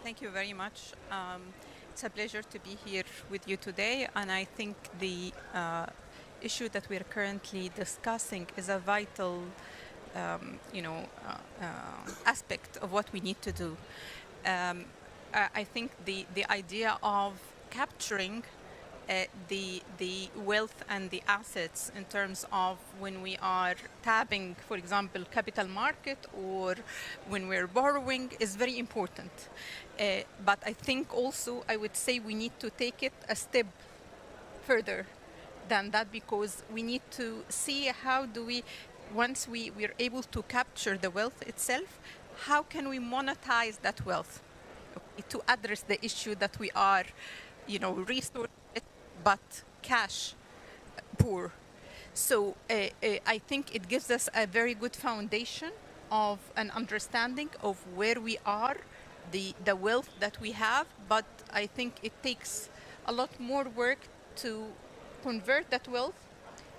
Thank you very much. It's a pleasure to be here with you today, and I think the issue that we're currently discussing is a vital, aspect of what we need to do. I think the idea of capturing the wealth and the assets in terms of when we are tapping, for example, capital market or when we're borrowing is very important. But I think also I would say we need to take it a step further than that, because we need to see how do we, once we're able to capture the wealth itself, how can we monetize that wealth to address the issue that we are, resource but cash poor. So I think it gives us a very good foundation of an understanding of where we are, the wealth that we have, but I think it takes a lot more work to convert that wealth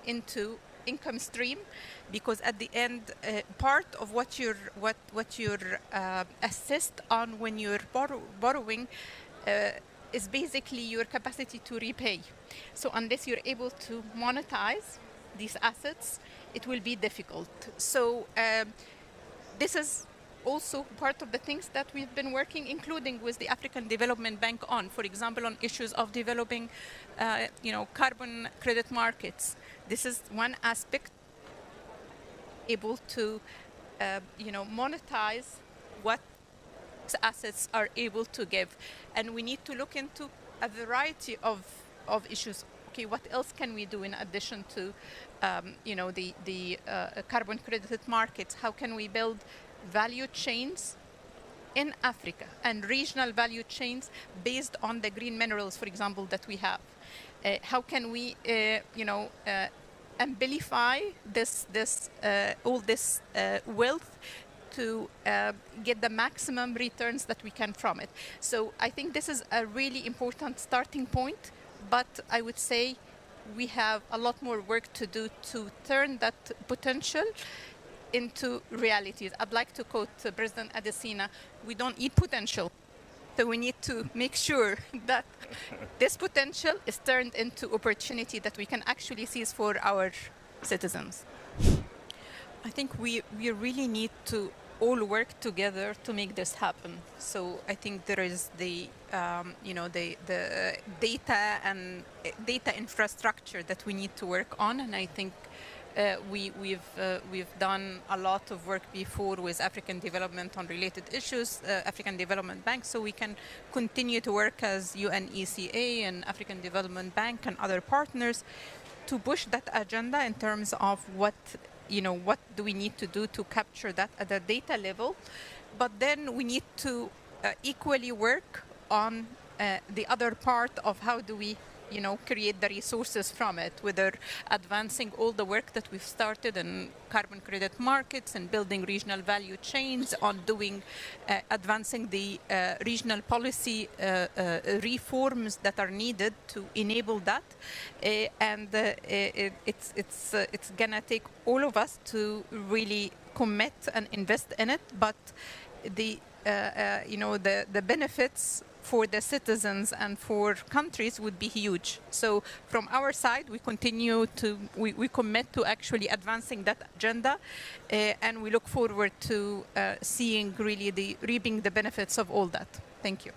into income stream, because at the end, part of what you're assessed on when you're borrowing is basically your capacity to repay. So unless you're able to monetize these assets, it will be difficult. So this is also part of the things that we've been working, including with the African Development Bank on, for example, on issues of developing, carbon credit markets. This is one aspect, able to, monetize what assets are able to give. And we need to look into a variety of issues. Okay, what else can we do in addition to, the carbon credit markets? How can we build value chains in Africa and regional value chains based on the green minerals, for example, that we have? How can we, amplify all this wealth to get the maximum returns that we can from it? So I think this is a really important starting point, but I would say we have a lot more work to do to turn that potential into realities. I'd like to quote President Adesina: we don't need potential. So we need to make sure that this potential is turned into opportunity that we can actually seize for our citizens. I think we really need to all work together to make this happen. So I think there is the data and data infrastructure that we need to work on, and I think we've done a lot of work before with African development on related issues, African Development Bank, so we can continue to work as UNECA and African Development Bank and other partners to push that agenda in terms of what do we need to do to capture that at the data level. But then we need to equally work on the other part of how do we create the resources from it, whether advancing all the work that we've started in carbon credit markets and building regional value chains, on doing, advancing the regional policy reforms that are needed to enable that. And it's gonna take all of us to really commit and invest in it, but the benefits for the citizens and for countries would be huge. So from our side, we continue to, we commit to actually advancing that agenda, and we look forward to seeing really reaping the benefits of all that. Thank you.